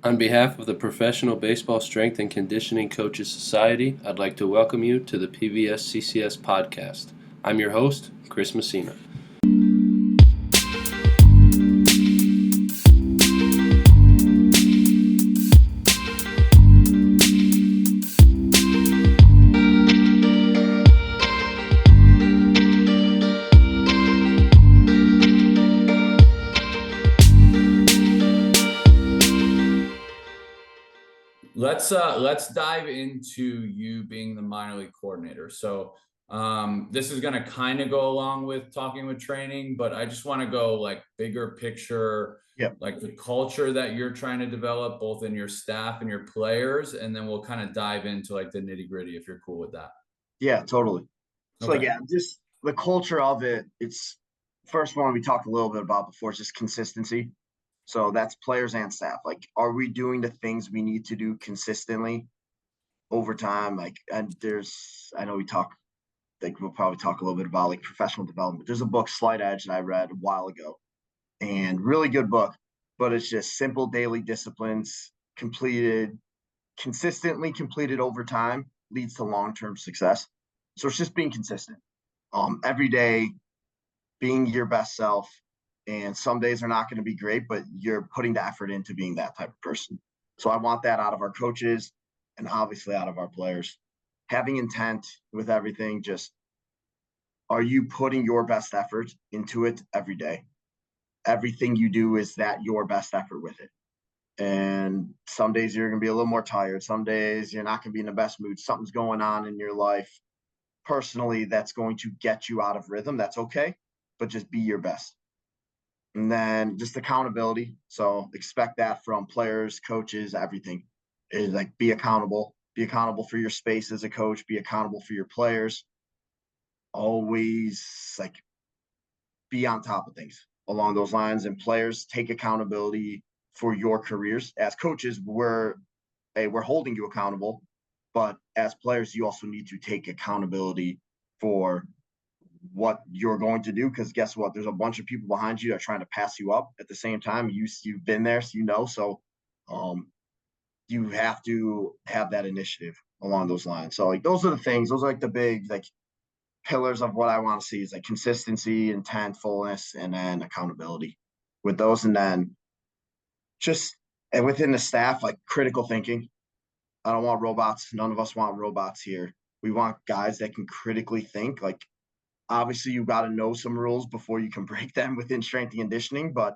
On behalf of the Professional Baseball Strength and Conditioning Coaches Society, I'd like to welcome you to the PBSCCS Podcast. I'm your host, Chris Messina. Let's dive into you being the minor league coordinator. So this is going to kind of go along with talking with training, but I just want to go like bigger picture, like the culture that you're trying to develop both in your staff and your players, and then we'll kind of dive into like the nitty gritty if you're cool with that. Yeah, totally. So Okay. just the culture of it. It's first one we talked a little bit about before. It's just consistency. So that's players and staff. Like, are we doing the things we need to do consistently over time? Like, and I know we'll probably talk a little bit about like professional development. There's a book, Slight Edge, that I read a while ago, and really good book, but it's just simple daily disciplines consistently completed over time leads to long-term success. So it's just being consistent. Every day, being your best self. And some days are not going to be great, but you're putting the effort into being that type of person. So I want that out of our coaches and obviously out of our players. Having intent with everything, just are you putting your best effort into it every day? Everything you do, is that your best effort with it? And some days you're going to be a little more tired. Some days you're not going to be in the best mood. Something's going on in your life personally that's going to get you out of rhythm. That's okay, but just be your best. And then just accountability. So expect that from players, coaches, everything is like be accountable for your space as a coach, be accountable for your players. Always like be on top of things along those lines, and players take accountability for your careers. As coaches, we're holding you accountable, but as players, you also need to take accountability for what you're going to do, because guess what? There's a bunch of people behind you that are trying to pass you up at the same time. You've been there, so so you have to have that initiative along those lines. So like those are the things. Those are like the big like pillars of what I want to see is like consistency, intentfulness, and then accountability with those. And then just and within the staff, like critical thinking. I don't want robots. None of us want robots here. We want guys that can critically think. Like, obviously, you've got to know some rules before you can break them within strength and conditioning, but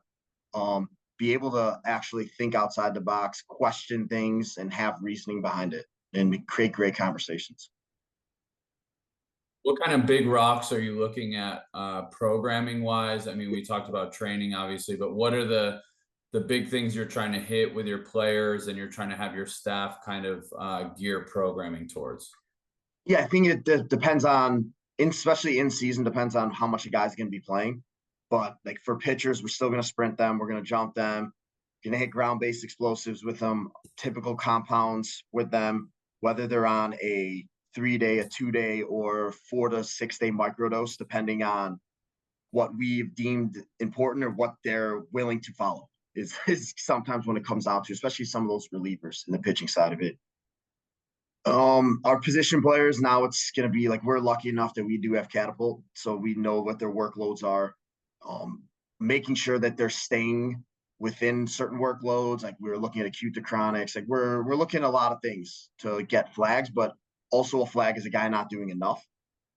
be able to actually think outside the box, question things, and have reasoning behind it, and create great conversations. What kind of big rocks are you looking at programming wise? I mean, we talked about training, obviously, but what are the big things you're trying to hit with your players and you're trying to have your staff kind of gear programming towards? Yeah, I think it depends on, especially in season, depends on how much a guy's going to be playing. But like for pitchers, we're still going to sprint them. We're going to jump them. Going to hit ground-based explosives with them, typical compounds with them, whether they're on a 3-day, a 2-day, or 4 to 6-day microdose, depending on what we've deemed important or what they're willing to follow. Is sometimes when it comes down to, especially some of those relievers in the pitching side of it. Our position players, now it's going to be like, we're lucky enough that we do have catapult, so we know what their workloads are. Making sure that they're staying within certain workloads. Like we're looking at acute to chronics. Like we're looking at a lot of things to get flags, but also a flag is a guy not doing enough.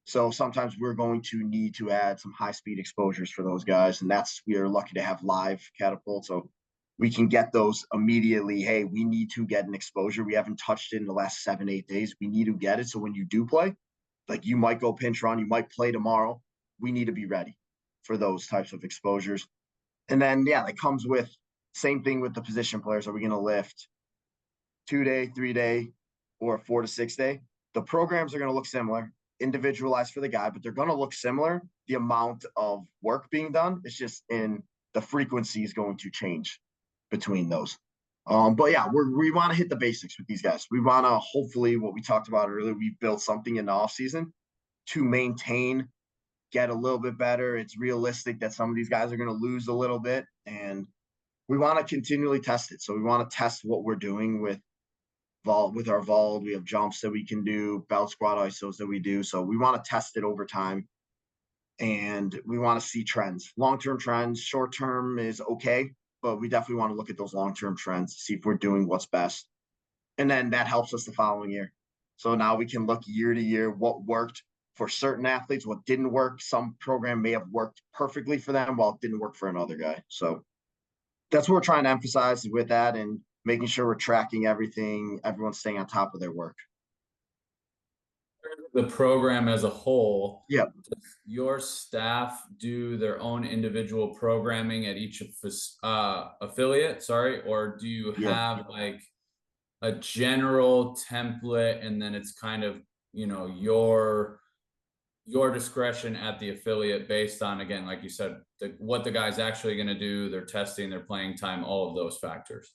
So sometimes we're going to need to add some high speed exposures for those guys. And we are lucky to have live catapult. So we can get those immediately. Hey, we need to get an exposure. We haven't touched it in the last 7-8 days. We need to get it. So when you do play, like you might go pinch run, you might play tomorrow. We need to be ready for those types of exposures. And then, yeah, that comes with same thing with the position players. Are we going to lift 2-day, 3-day, or 4 to 6-day? The programs are going to look similar, individualized for the guy, but they're going to look similar. The amount of work being done is just in the frequency is going to change between those. But yeah, we want to hit the basics with these guys. We want to, hopefully, what we talked about earlier, we built something in the off season to maintain, get a little bit better. It's realistic that some of these guys are going to lose a little bit, and we want to continually test it. So we want to test what we're doing with our vault. We have jumps that we can do, belt squat isos that we do. So we want to test it over time, and we want to see trends, long-term trends. Short-term is okay, but we definitely want to look at those long-term trends to see if we're doing what's best. And then that helps us the following year. So now we can look year to year what worked for certain athletes, what didn't work. Some program may have worked perfectly for them while it didn't work for another guy. So that's what we're trying to emphasize with that, and making sure we're tracking everything, everyone's staying on top of their work. The program as a whole, Yeah. does your staff do their own individual programming at each affiliate, or do you have like a general template, and then it's kind of, your discretion at the affiliate based on, again, like you said, what the guy's actually going to do, their testing, their playing time, all of those factors?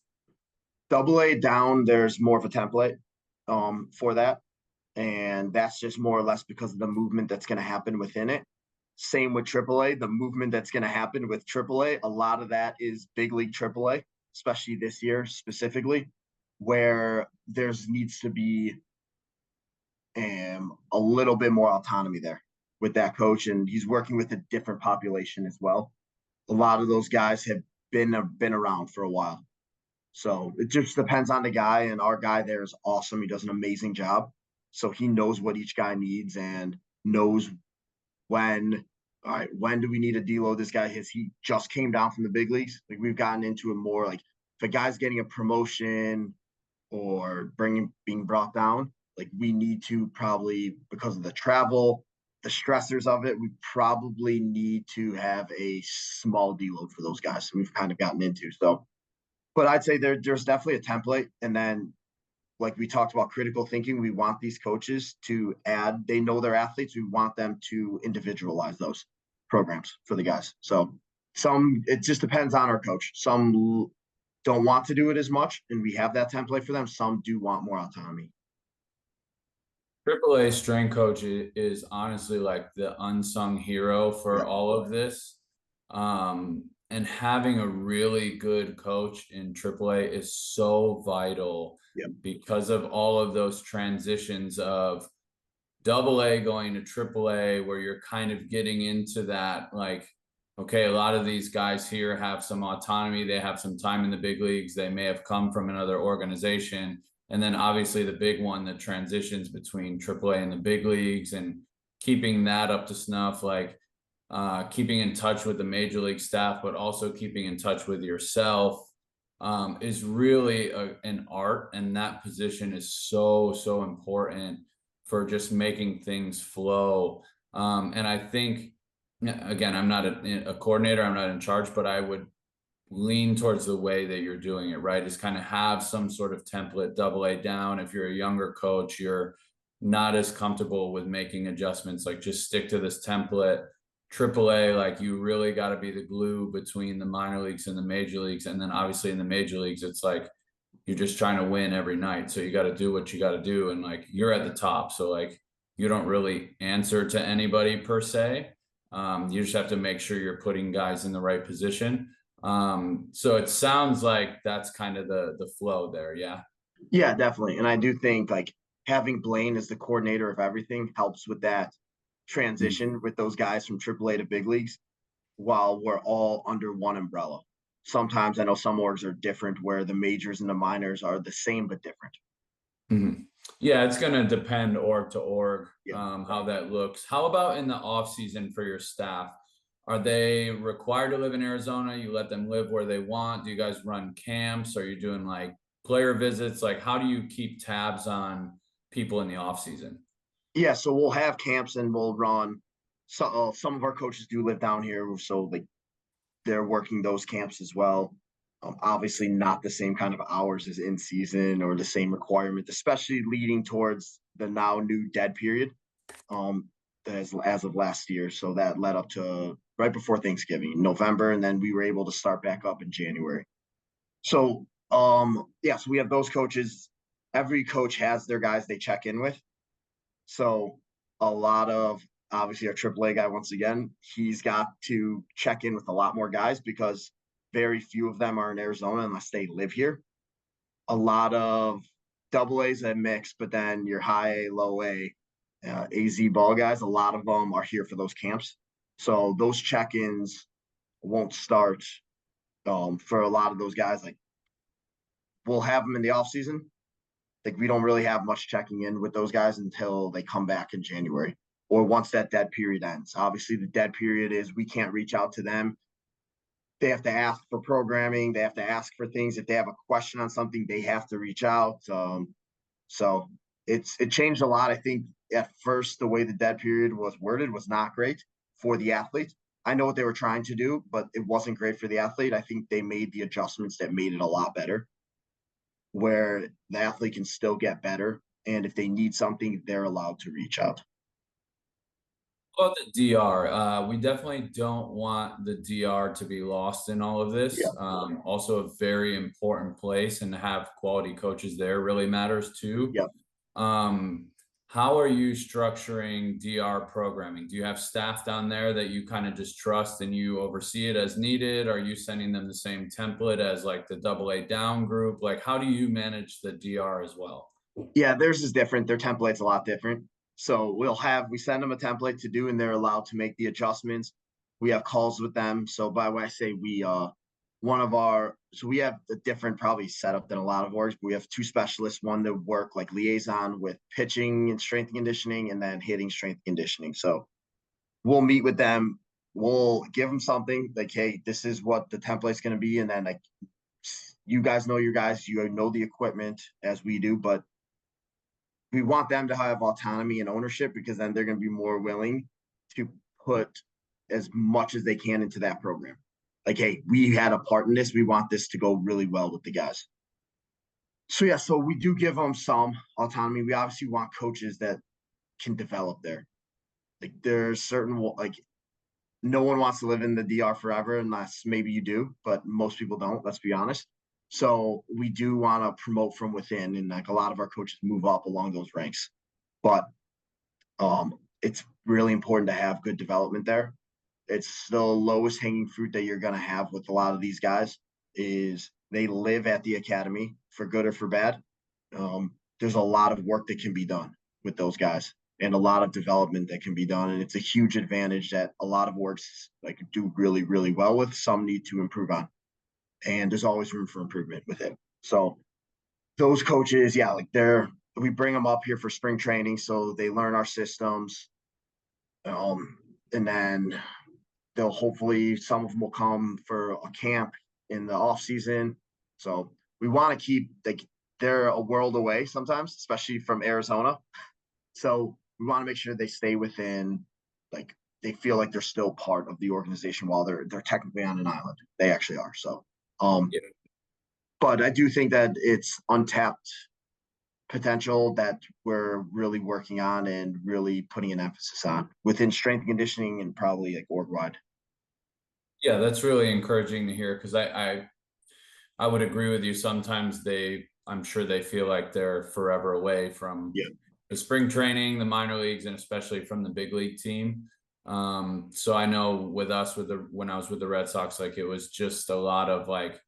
AA down, there's more of a template for that. And that's just more or less because of the movement that's going to happen within it. Same with AAA, the movement that's going to happen with AAA. A lot of that is big league AAA, especially this year specifically, where there's needs to be a little bit more autonomy there with that coach. And he's working with a different population as well. A lot of those guys have been around for a while. So it just depends on the guy, and our guy there is awesome. He does an amazing job. So he knows what each guy needs and knows when do we need to deload this guy? He just came down from the big leagues. Like, we've gotten into it more, like if a guy's getting a promotion or being brought down, like we need to probably, because of the travel, the stressors of it, we probably need to have a small deload for those guys. So we've kind of gotten into. So, but I'd say there's definitely a template. And then, like we talked about critical thinking, we want these coaches to they know their athletes. We want them to individualize those programs for the guys. So it just depends on our coach. Some don't want to do it as much, and we have that template for them. Some do want more autonomy. AAA strength coach is honestly like the unsung hero for all of this. And having a really good coach in AAA is so vital because of all of those transitions of AA going to AAA, where you're kind of getting into that, like, okay, a lot of these guys here have some autonomy. They have some time in the big leagues. They may have come from another organization. And then obviously the big one that transitions between AAA and the big leagues, and keeping that up to snuff, like keeping in touch with the major league staff, but also keeping in touch with yourself is really an art. And that position is so important for just making things flow. And I think, again, I'm not a coordinator, I'm not in charge, but I would lean towards the way that you're doing it, right? Is kind of have some sort of template, AA down. If you're a younger coach, you're not as comfortable with making adjustments, like just stick to this template. AAA, like you really got to be the glue between the minor leagues and the major leagues. And then obviously in the major leagues, it's like you're just trying to win every night. So you got to do what you got to do. And like you're at the top. So like you don't really answer to anybody per se. You just have to make sure you're putting guys in the right position. So it sounds like that's kind of the flow there. Yeah. Yeah, definitely. And I do think like having Blaine as the coordinator of everything helps with that transition with those guys from AAA to big leagues, while we're all under one umbrella. Sometimes I know some orgs are different, where the majors and the minors are the same but different. Mm-hmm. Yeah, it's going to depend org to org, how that looks. How about in the off season for your staff? Are they required to live in Arizona? You let them live where they want? Do you guys run camps? Are you doing like player visits? Like, how do you keep tabs on people in the off season? Yeah, so we'll have camps and we'll run. So some of our coaches do live down here, so like they're working those camps as well. Obviously, not the same kind of hours as in season or the same requirement, especially leading towards the now new dead period. As of last year, so that led up to right before Thanksgiving, November, and then we were able to start back up in January. So so we have those coaches. Every coach has their guys they check in with. So a lot of, obviously, our AAA guy, once again, he's got to check in with a lot more guys because very few of them are in Arizona unless they live here. A lot of double A's that mix, but then your high A, low A, AZ ball guys, a lot of them are here for those camps. So those check-ins won't start for a lot of those guys. Like, we'll have them in the off season. Like, we don't really have much checking in with those guys until they come back in January or once that dead period ends. Obviously, the dead period is we can't reach out to them. They have to ask for programming. They have to ask for things. If they have a question on something, they have to reach out. So it changed a lot. I think at first the way the dead period was worded was not great for the athlete. I know what they were trying to do, but it wasn't great for the athlete. I think they made the adjustments that made it a lot better, where the athlete can still get better. And if they need something, they're allowed to reach out. About the DR, we definitely don't want the DR to be lost in all of this. Yeah. Also a very important place, and to have quality coaches there really matters too. Yep. How are you structuring DR programming? Do you have staff down there that you kind of just trust and you oversee it as needed? Are you sending them the same template as like the AA down group? Like, how do you manage the DR as well? Yeah, theirs is different. Their template's a lot different. So we send them a template to do, and they're allowed to make the adjustments. We have calls with them. So by what I say, we have a different probably setup than a lot of orgs, but we have two specialists, one to work like liaison with pitching and strength and conditioning, and then hitting strength and conditioning. So we'll meet with them. We'll give them something like, hey, this is what the template's going to be. And then like, you guys know your guys, you know the equipment as we do, but we want them to have autonomy and ownership, because then they're going to be more willing to put as much as they can into that program. Like, hey, we had a part in this. We want this to go really well with the guys. So yeah, so we do give them some autonomy. We obviously want coaches that can develop there. Like, there's certain, like, no one wants to live in the DR forever, unless maybe you do, but most people don't, let's be honest. So we do want to promote from within, and like a lot of our coaches move up along those ranks. But it's really important to have good development there. It's the lowest hanging fruit that you're going to have with a lot of these guys is they live at the academy for good or for bad. There's a lot of work that can be done with those guys, and a lot of development that can be done. And it's a huge advantage that a lot of orgs like do really, really well with. Some need to improve on, and there's always room for improvement with it. So those coaches, yeah, like we bring them up here for spring training, so they learn our systems. And then they'll hopefully, some of them will come for a camp in the off season. So we want to keep, like, they're a world away sometimes, especially from Arizona. So we want to make sure they stay within, like, they feel like they're still part of the organization while they're technically on an island. They actually are. So, Yeah. but I do think that it's untapped potential that we're really working on and really putting an emphasis on within strength and conditioning, and probably like org wide. Yeah, that's really encouraging to hear, because I would agree with you. Sometimes I'm sure they feel like they're forever away from the spring training, the minor leagues, and especially from the big league team. So I know with us, when I was with the Red Sox, like, it was just a lot of like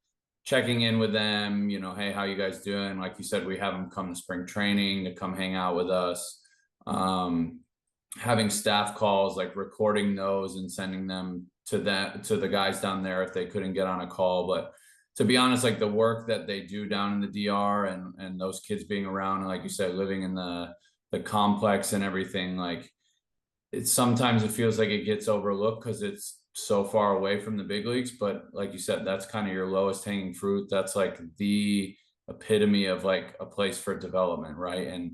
checking in with them, you know, hey, how you guys doing? Like you said, we have them come to spring training to come hang out with us. Having staff calls, like recording those and sending them to the guys down there if they couldn't get on a call. But to be honest, like, the work that they do down in the DR, and those kids being around, and like you said, living in the complex and everything, like, sometimes it feels like it gets overlooked because it's so far away from the big leagues. But like you said, that's kind of your lowest hanging fruit. That's like the epitome of like a place for development, right? And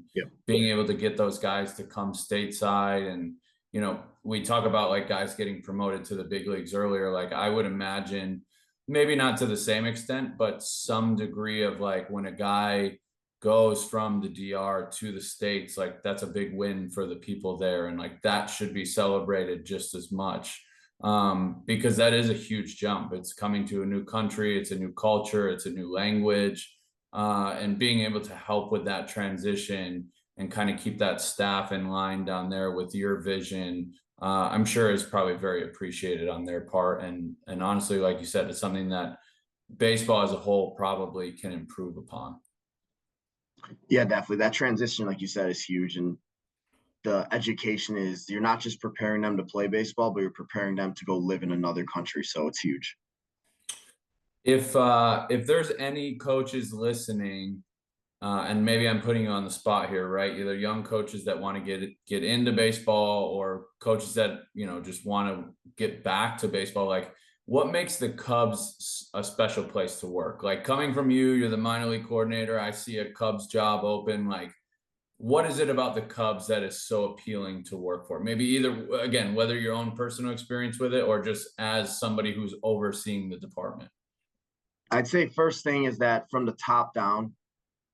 being able to get those guys to come stateside, and, you know, we talk about like guys getting promoted to the big leagues earlier. Like, I would imagine, maybe not to the same extent, but some degree of like, when a guy goes from the DR to the States, like, that's a big win for the people there. And like, that should be celebrated just as much, because that is a huge jump. It's coming to a new country. It's a new culture. It's a new language. And being able to help with that transition and kind of keep that staff in line down there with your vision, I'm sure is probably very appreciated on their part. And honestly, like you said, it's something that baseball as a whole probably can improve upon. Yeah, definitely. That transition, like you said, is huge. And the education is, you're not just preparing them to play baseball, but you're preparing them to go live in another country. So it's huge. If there's any coaches listening, and maybe I'm putting you on the spot here, right? Either young coaches that want to get into baseball, or coaches that, just want to get back to baseball. Like, what makes the Cubs a special place to work? Like, coming from you, you're the minor league coordinator. I see a Cubs job open. Like, what is it about the Cubs that is so appealing to work for? Maybe either, again, whether your own personal experience with it or just as somebody who's overseeing the department. I'd say first thing is that from the top down,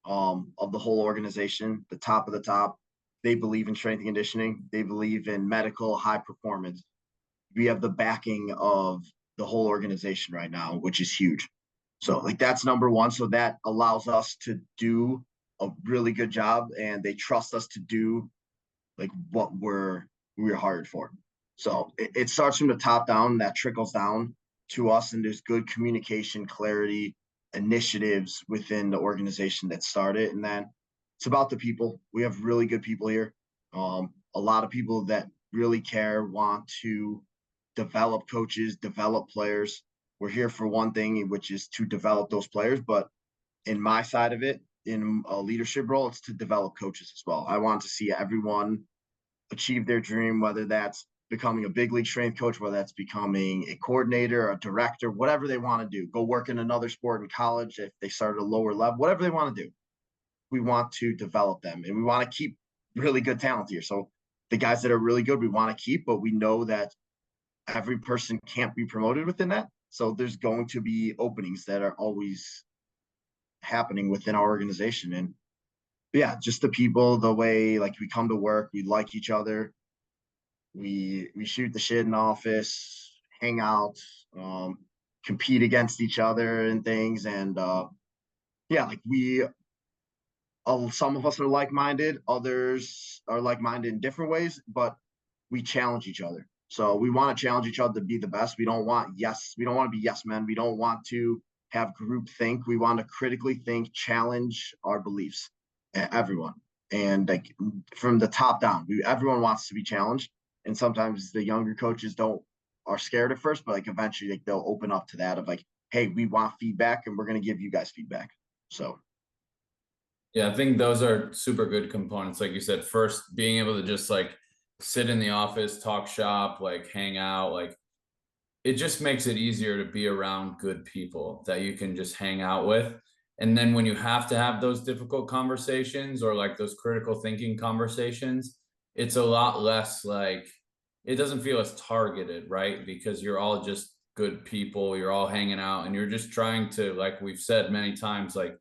of the whole organization, the top of the top, they believe in strength and conditioning. They believe in medical high performance. We have the backing of the whole organization right now, which is huge. So like that's number one. So that allows us to do a really good job, and they trust us to do like what we're hired for. So it starts from the top down, that trickles down to us, and there's good communication, clarity, initiatives within the organization that started. And then it's about the people. We have really good people here. A lot of people that really care, want to develop coaches, develop players. We're here for one thing, which is to develop those players. But in my side of it, in a leadership role, it's to develop coaches as well. I want to see everyone achieve their dream, whether that's becoming a big league strength coach, whether that's becoming a coordinator, a director, whatever they want to do, go work in another sport in college if they start at a lower level, whatever they want to do. We want to develop them, and we want to keep really good talent here. So the guys that are really good, we want to keep, but we know that every person can't be promoted within that. So there's going to be openings that are always happening within our organization. And yeah, just the people, the way like we come to work, we like each other. We shoot the shit in the office, hang out, compete against each other and things. And yeah, like some of us are like-minded, others are like-minded in different ways, but we challenge each other. So we want to challenge each other to be the best. We don't want to be yes men. We don't want to have group think. We want to critically think, challenge our beliefs, everyone. And like from the top down, everyone wants to be challenged. And sometimes the younger coaches are scared at first, but like eventually like they'll open up to that of like, hey, we want feedback and we're going to give you guys feedback. So yeah, I think those are super good components. Like you said, first being able to just like sit in the office, talk shop, like hang out, like it just makes it easier to be around good people that you can just hang out with. And then when you have to have those difficult conversations or like those critical thinking conversations, it's a lot less like, it doesn't feel as targeted, right? Because you're all just good people, you're all hanging out, and you're just trying to, like we've said many times, like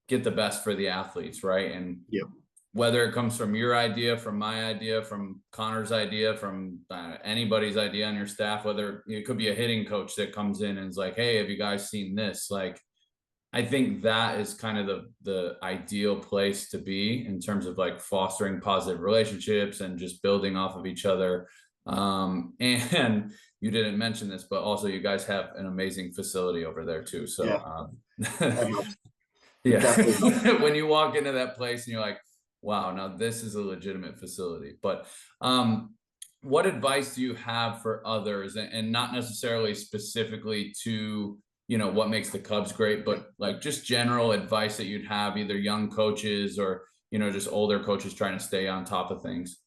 get the best for the athletes, right? And yep. Whether it comes from your idea, from my idea, from Connor's idea, from anybody's idea on your staff, whether it could be a hitting coach that comes in and is like, hey, have you guys seen this? Like, I think that is kind of the ideal place to be in terms of like fostering positive relationships and just building off of each other. And you didn't mention this, but also you guys have an amazing facility over there too. So that helps. yeah, when you walk into that place and you're like, wow, now this is a legitimate facility. But what advice do you have for others, and not necessarily specifically to, what makes the Cubs great, but like just general advice that you'd have, either young coaches or, just older coaches trying to stay on top of things?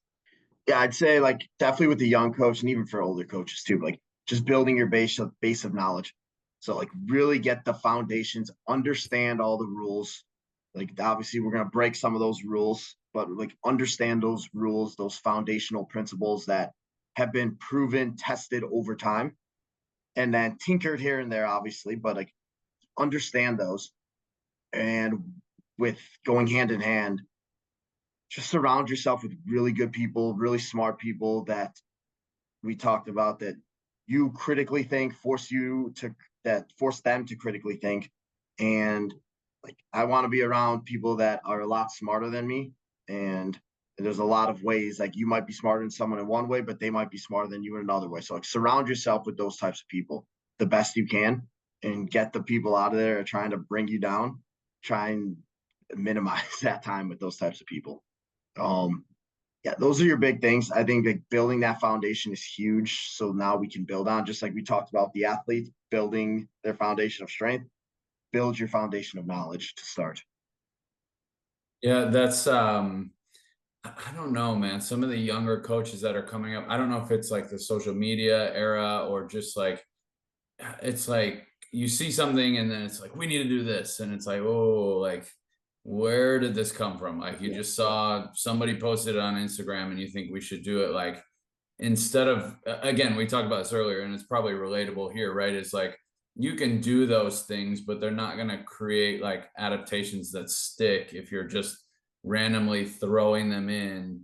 Yeah, I'd say like definitely with the young coach and even for older coaches too, like just building your base of knowledge. So like really get the foundations, understand all the rules. Like obviously we're going to break some of those rules, but like understand those rules, those foundational principles that have been proven, tested over time, and then tinkered here and there, obviously, but like understand those. And with going hand in hand, just surround yourself with really good people, really smart people that we talked about, that you critically think, force them to critically think. And like I want to be around people that are a lot smarter than me. And there's a lot of ways, like you might be smarter than someone in one way, but they might be smarter than you in another way. So like surround yourself with those types of people the best you can. and get the people out of there trying to bring you down. Try and minimize that time with those types of people. Yeah, those are your big things. I think like building that foundation is huge. So now we can build on, just like we talked about the athletes building their foundation of strength, build your foundation of knowledge to start. Yeah, that's I don't know, man. Some of the younger coaches that are coming up, I don't know if it's like the social media era or just like it's like you see something and then it's like we need to do this and it's like, oh, like where did this come from? Like you just saw somebody posted it on Instagram and you think we should do it. Like instead of, again, we talked about this earlier and it's probably relatable here, right? It's like you can do those things, but they're not going to create like adaptations that stick if you're just randomly throwing them in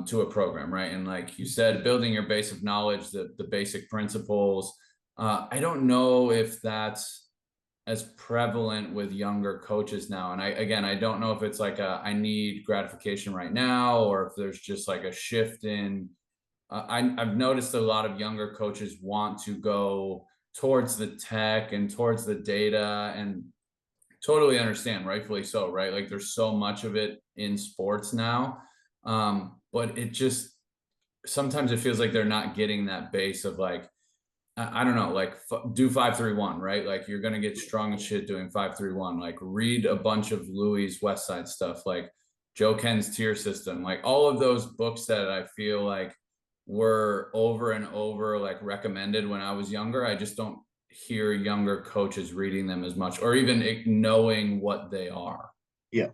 to a program, right? And like you said, building your base of knowledge, the basic principles. I don't know if that's as prevalent with younger coaches now. And I don't know if it's like I need gratification right now, or if there's just like a shift in, I've noticed a lot of younger coaches want to go towards the tech and towards the data, and totally understand, rightfully so, right? Like there's so much of it in sports now. But it just, sometimes it feels like they're not getting that base of like, I don't know, like do 5-3-1, right? Like you're gonna get strong as shit doing 5-3-1. Like read a bunch of Louis West Side stuff, like Joe Ken's tier system, like all of those books that I feel like were over and over like recommended when I was younger. I just don't hear younger coaches reading them as much, or even knowing what they are. Yeah.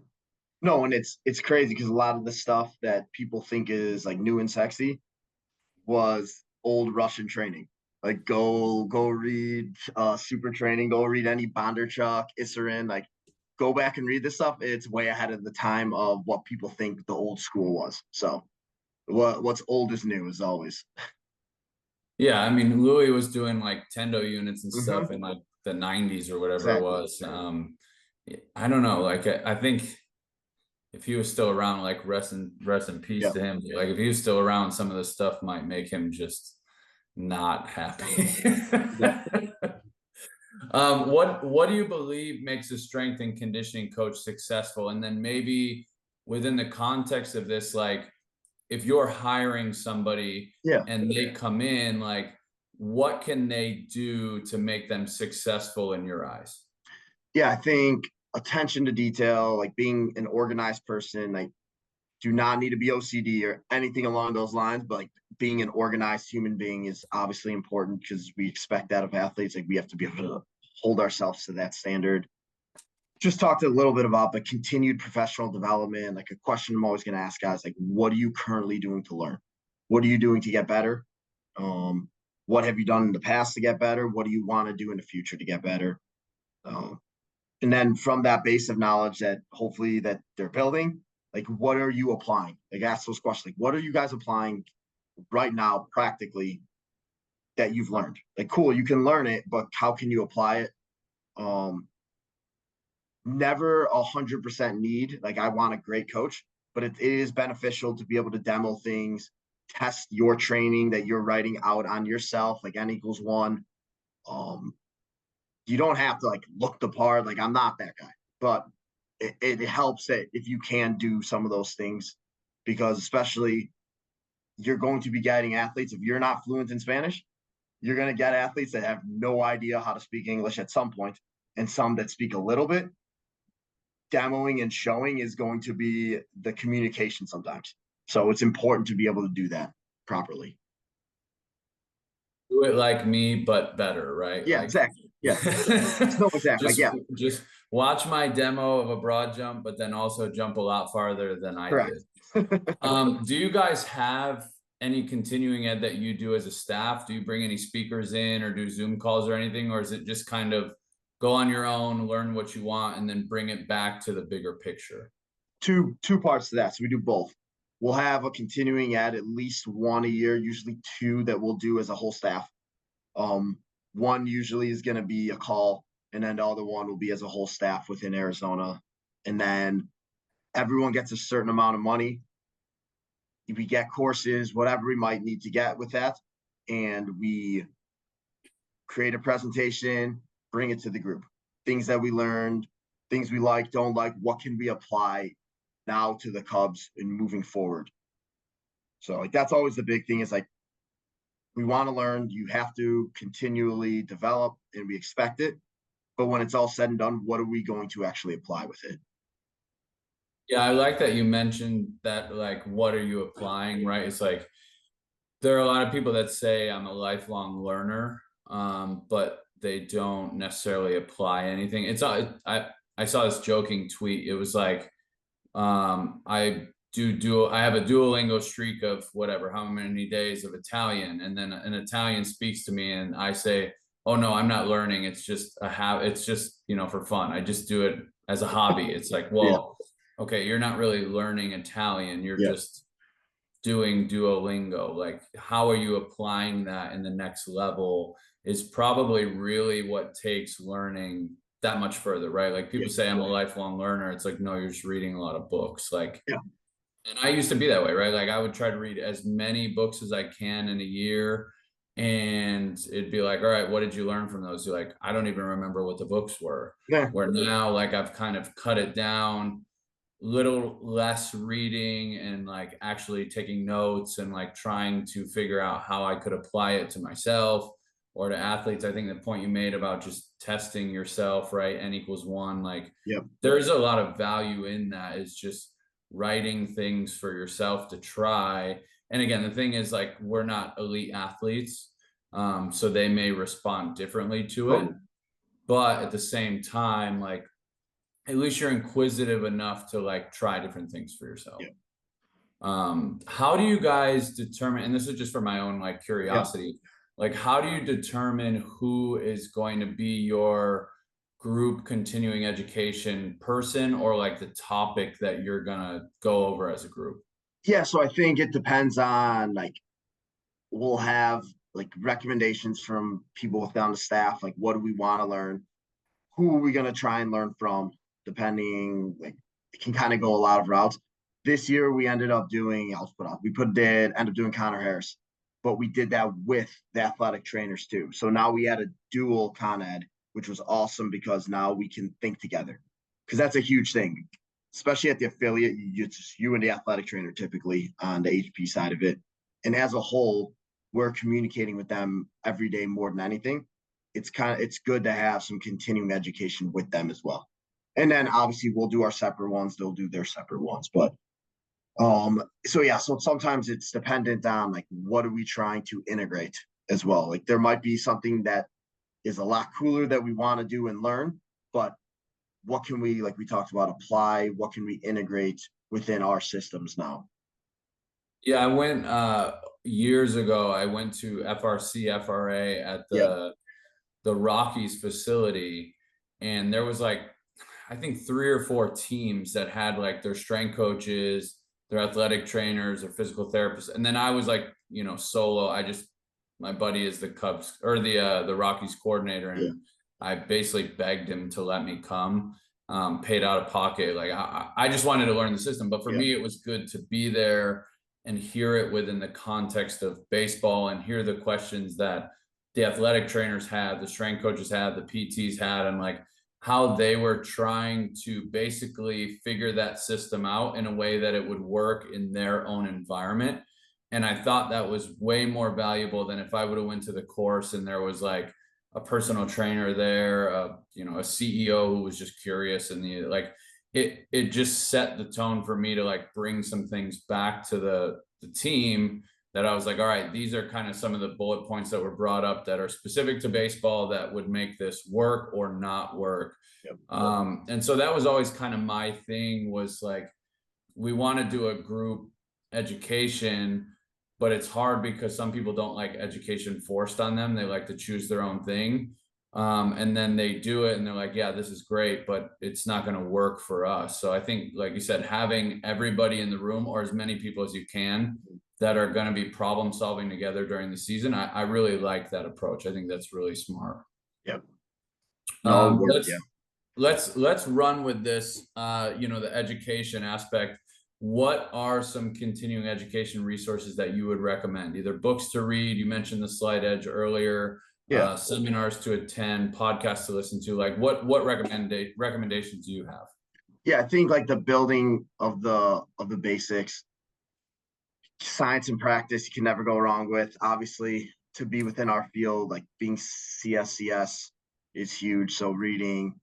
No, and it's crazy because a lot of the stuff that people think is like new and sexy was old Russian training. Like go read super training, go read any Bondarchuk, Isserin, like go back and read this stuff. It's way ahead of the time of what people think the old school was. So what's old is new as always. Yeah, I mean Louis was doing like Tendo units and stuff Mm-hmm. in like the 90s or whatever Exactly. it was. I don't know, like I think if he was still around, like rest in peace to him. Like if he was still around, some of this stuff might make him just not happy. What do you believe makes a strength and conditioning coach successful? And then maybe within the context of this, like if you're hiring somebody and they come in, like what can they do to make them successful in your eyes? Yeah, I think attention to detail, like being an organized person, like do not need to be OCD or anything along those lines, but like being an organized human being is obviously important because we expect that of athletes. Like we have to be able to hold ourselves to that standard. Just talked a little bit about the continued professional development. Like a question I'm always going to ask guys, like, what are you currently doing to learn? What are you doing to get better? What have you done in the past to get better? What do you want to do in the future to get better? And then from that base of knowledge that hopefully that they're building, like what are you applying? Like ask those questions. Like what are you guys applying right now practically that you've learned? Like cool, you can learn it, but how can you apply it? Never 100% need. Like I want a great coach, but it is beneficial to be able to demo things, test your training that you're writing out on yourself, like N=1. You don't have to like look the part. Like I'm not that guy, but it helps that if you can do some of those things, because especially you're going to be guiding athletes. If you're not fluent in Spanish, you're going to get athletes that have no idea how to speak English at some point, and some that speak a little bit. Demoing and showing is going to be the communication sometimes. So it's important to be able to do that properly. Do it like me, but better, right? Yeah, like, exactly. Yeah. No, exactly. Just watch my demo of a broad jump, but then also jump a lot farther than I Correct. did. Do you guys have any continuing ed that you do as a staff? Do you bring any speakers in or do Zoom calls or anything? Or is it just kind of go on your own, learn what you want, and then bring it back to the bigger picture? Two parts to that. So we do both. We'll have a continuing ed at least one a year, usually two that we'll do as a whole staff. One usually is going to be a call, and then the other one will be as a whole staff within Arizona. And then everyone gets a certain amount of money. We get courses, whatever we might need to get with that. And we create a presentation, bring it to the group. Things that we learned, things we like, don't like, what can we apply now to the Cubs and moving forward? So like that's always the big thing is like we want to learn, you have to continually develop and we expect it. But when it's all said and done, what are we going to actually apply with it? Yeah, I like that you mentioned that, like, what are you applying, right? It's like there are a lot of people that say I'm a lifelong learner, but they don't necessarily apply anything. I saw this joking tweet. It was like, I have a Duolingo streak of whatever, how many days of Italian, and then an Italian speaks to me, and I say, "Oh no, I'm not learning. It's just it's just for fun. I just do it as a hobby." It's like, well, okay, you're not really learning Italian. You're just doing Duolingo. Like, how are you applying that in the next level is probably really what takes learning that much further, right? Like people say I'm a lifelong learner. It's like, no, you're just reading a lot of books. Like, and I used to be that way, right? Like I would try to read as many books as I can in a year. And it'd be like, all right, what did you learn from those? You're like, I don't even remember what the books were. Where now, like I've kind of cut it down, little less reading and like actually taking notes and like trying to figure out how I could apply it to myself or to athletes. I think the point you made about just testing yourself, right? N=1, like there's a lot of value in that, is just writing things for yourself to try. And again, the thing is, like, we're not elite athletes, so they may respond differently to it, but at the same time, like, at least you're inquisitive enough to like try different things for yourself. How do you guys determine, and this is just for my own like curiosity, like how do you determine who is going to be your group continuing education person, or like the topic that you're gonna go over as a group? Yeah, so I think it depends on like we'll have like recommendations from people within the staff, like what do we want to learn? Who are we going to try and learn from? Depending, like it can kind of go a lot of routes. This year we ended up doing, end up doing Connor Harris, but we did that with the athletic trainers too. So now we had a dual Con Ed, which was awesome because now we can think together. Because that's a huge thing, especially at the affiliate. It's just you and the athletic trainer typically on the HP side of it. And as a whole, we're communicating with them every day more than anything. It's good to have some continuing education with them as well. And then obviously we'll do our separate ones, they'll do their separate ones. But so sometimes it's dependent on like what are we trying to integrate as well. Like there might be something that is a lot cooler that we want to do and learn, but what can we, like we talked about, apply? What can we integrate within our systems now? Yeah, I went years ago. I went to FRC FRA at the Rockies facility, and there was like, I think 3 or 4 teams that had like their strength coaches, their athletic trainers, their physical therapists, and then I was like, solo. My buddy is the Cubs or the Rockies coordinator, and I basically begged him to let me come, paid out of pocket. Like I just wanted to learn the system, but for me, it was good to be there and hear it within the context of baseball and hear the questions that the athletic trainers had, the strength coaches had, the PTs had, and like how they were trying to basically figure that system out in a way that it would work in their own environment. And I thought that was way more valuable than if I would have went to the course and there was like a personal trainer there, a CEO who was just curious, and it just set the tone for me to like bring some things back to the team that I was like, all right, these are kind of some of the bullet points that were brought up that are specific to baseball that would make this work or not work. And so that was always kind of my thing, was like, we want to do a group education, but it's hard because some people don't like education forced on them. They like to choose their own thing. And then they do it and they're like, yeah, this is great, but it's not going to work for us. So I think, like you said, having everybody in the room, or as many people as you can, that are going to be problem solving together during the season, I really like that approach. I think that's really smart. Let's run with this, the education aspect. What are some continuing education resources that you would recommend? Either books to read, you mentioned the Slide Edge earlier, seminars to attend, podcasts to listen to? Like what recommendations do you have? Yeah, I think like the building of the basics, science and practice, you can never go wrong with. Obviously, to be within our field, like being CSCS is huge. So reading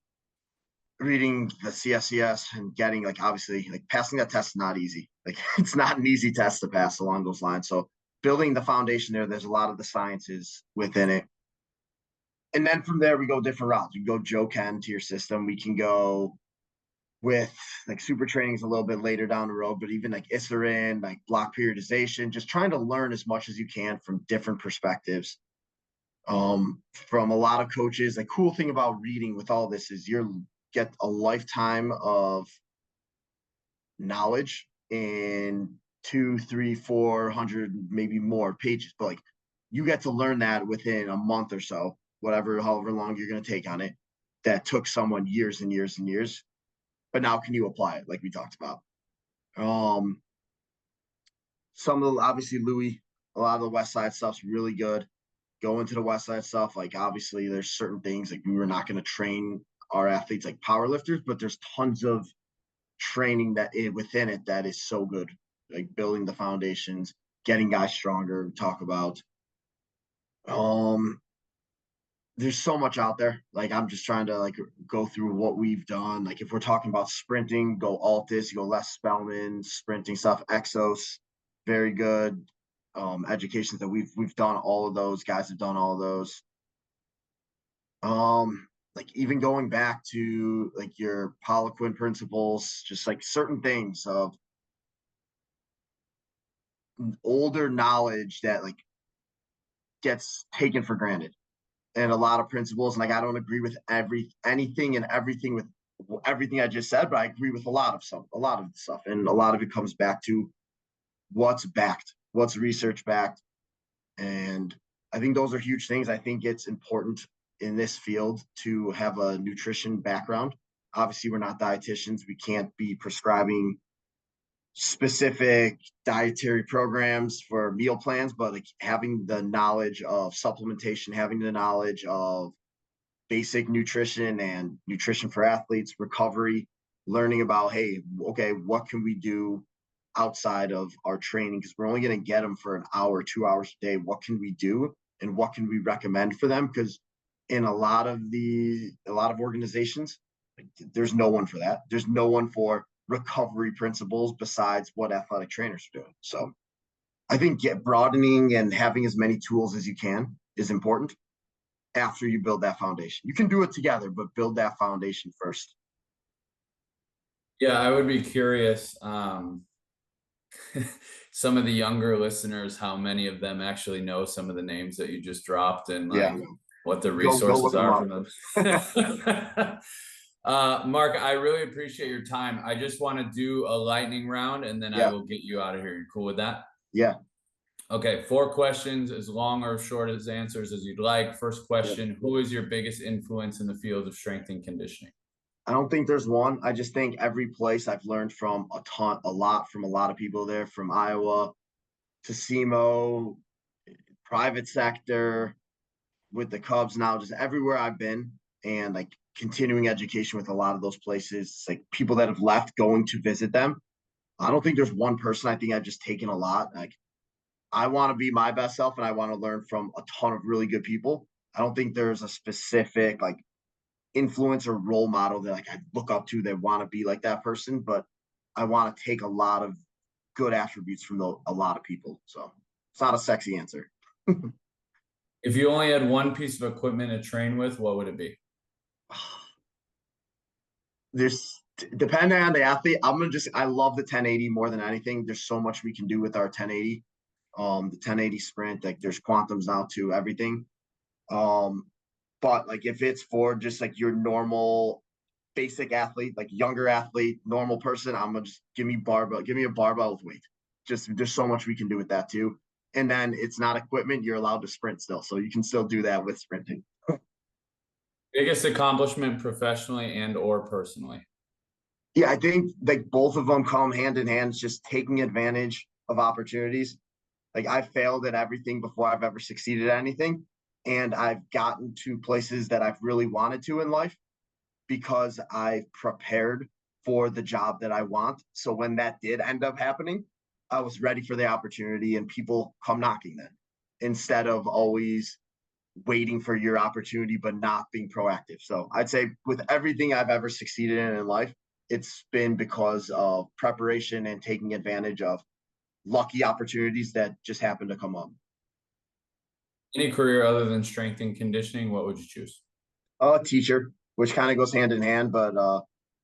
the CSCS and getting like obviously like passing that test is not easy. Like it's not an easy test to pass along those lines. So building the foundation there's a lot of the sciences within it. And then from there we go different routes. We go Joe Ken to your system. We can go with like super training is a little bit later down the road, but even like Isserin, like block periodization, just trying to learn as much as you can from different perspectives. From a lot of coaches. The cool thing about reading with all this is you're get a lifetime of knowledge in 200, 300, 400, maybe more pages, but like you get to learn that within a month or so, however long you're going to take on it. That took someone years and years and years, but now can you apply it like we talked about? Some of the, obviously Louis, a lot of the West Side stuff's really good. Go into the West Side stuff, like obviously there's certain things like we were not going to train our athletes like power lifters, but there's tons of training within it that is so good, like building the foundations, getting guys stronger. Talk about there's so much out there. Like I'm just trying to like go through what we've done. Like if we're talking about sprinting, go Altis, go Les Spellman, sprinting stuff, Exos, very good. Educations that we've done all of those. Guys have done all of those. Like even going back to like your Poliquin principles, just like certain things of older knowledge that like gets taken for granted, and a lot of principles. And like I don't agree with anything with everything I just said, but I agree with a lot of the stuff, and a lot of it comes back to what's backed, what's research backed, and I think those are huge things. I think it's important in this field to have a nutrition background. Obviously, we're not dietitians. We can't be prescribing specific dietary programs for meal plans, but like having the knowledge of supplementation, having the knowledge of basic nutrition and nutrition for athletes, recovery, learning about, hey, okay, what can we do outside of our training? Because we're only going to get them for an hour, 2 hours a day. What can we do and what can we recommend for them? Because in a lot of organizations, like, there's no one for that. There's no one for recovery principles besides what athletic trainers are doing. So I think broadening and having as many tools as you can is important after you build that foundation. You can do it together, but build that foundation first. Yeah, I would be curious, some of the younger listeners, how many of them actually know some of the names that you just dropped, and like what the resources are for them. Mark, I really appreciate your time. I just want to do a lightning round and then I will get you out of here. You cool with that? Yeah. Okay. 4 questions, as long or short as answers as you'd like. First question, who is your biggest influence in the field of strength and conditioning? I don't think there's one. I just think every place I've learned from a lot from a lot of people there, from Iowa to SEMO, private sector, with the Cubs now, just everywhere I've been, and like continuing education with a lot of those places, like people that have left, going to visit them. I don't think there's one person. I think I've just taken a lot. Like I want to be my best self and I want to learn from a ton of really good people. I don't think there's a specific like influence or role model that like I look up to that want to be like that person, but I want to take a lot of good attributes from a lot of people. So it's not a sexy answer. If you only had one piece of equipment to train with, what would it be? There's depending on the athlete, I love the 1080 more than anything. There's so much we can do with our 1080. The 1080 sprint, like there's quantums now to everything. But like if it's for just like your normal basic athlete, like younger athlete, normal person, I'm gonna just give me a barbell with weight. Just there's so much we can do with that too. And then it's not equipment, you're allowed to sprint still. So you can still do that with sprinting. Biggest accomplishment professionally and or personally? Yeah, I think like both of them come hand in hand. It's just taking advantage of opportunities. Like I failed at everything before I've ever succeeded at anything. and I've gotten to places that I've really wanted to in life because I've prepared for the job that I want. So when that did end up happening, I was ready for the opportunity, and people come knocking then, instead of always waiting for your opportunity but not being proactive. So I'd say with everything I've ever succeeded in life, it's been because of preparation and taking advantage of lucky opportunities that just happen to come up. Any career other than strength and conditioning, what would you choose? Teacher, which kind of goes hand in hand, but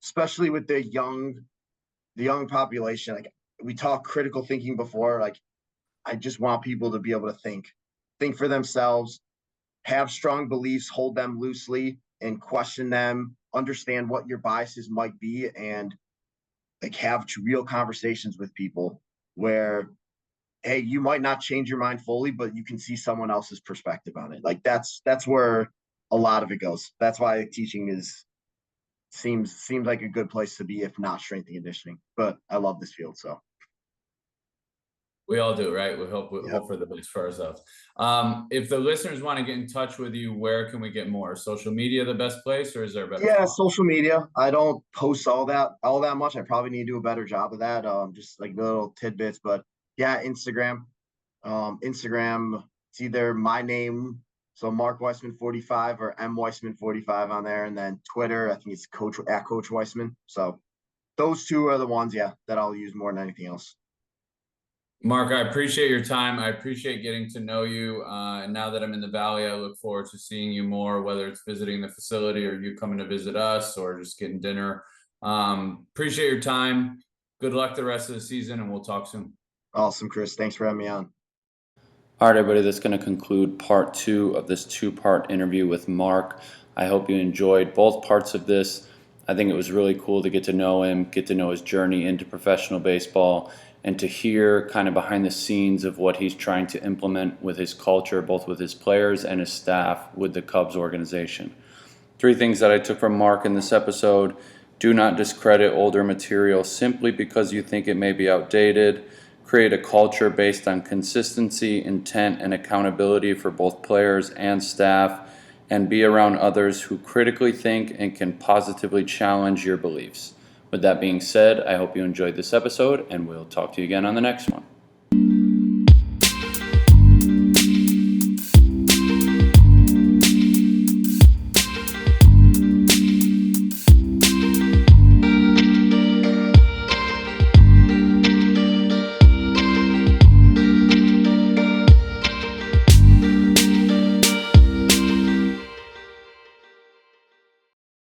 especially with the young population, like we talked critical thinking before, like I just want people to be able to think for themselves, have strong beliefs, hold them loosely, and question them, understand what your biases might be, and like have real conversations with people where, hey, you might not change your mind fully, but you can see someone else's perspective on it. Like that's where a lot of it goes. That's why teaching seems like a good place to be, if not strength and conditioning. But I love this field, so. We all do, right? We hope Yep. for the best for ourselves. If the listeners want to get in touch with you, where can we get more? Social media the best place, or is there a better Yeah, spot? social media. I don't post all that much. I probably need to do a better job of that. Just like little tidbits, but yeah, Instagram. Instagram, it's either my name, so Mark Weisman 45 or M Weisman 45 on there, and then Twitter, I think it's Coach Weisman. So those two are the ones, yeah, that I'll use more than anything else. Mark, I appreciate your time. I appreciate getting to know you. And now that I'm in the Valley, I look forward to seeing you more, whether it's visiting the facility or you coming to visit us or just getting dinner. Appreciate your time. Good luck the rest of the season, and we'll talk soon. Awesome, Chris. Thanks for having me on. All right, everybody, that's going to conclude part 2 of this 2-part interview with Mark. I hope you enjoyed both parts of this. I think it was really cool to get to know him, get to know his journey into professional baseball, and to hear kind of behind the scenes of what he's trying to implement with his culture, both with his players and his staff with the Cubs organization. 3 things that I took from Mark in this episode: do not discredit older material simply because you think it may be outdated. Create a culture based on consistency, intent, and accountability for both players and staff, and be around others who critically think and can positively challenge your beliefs. With that being said, I hope you enjoyed this episode, and we'll talk to you again on the next one.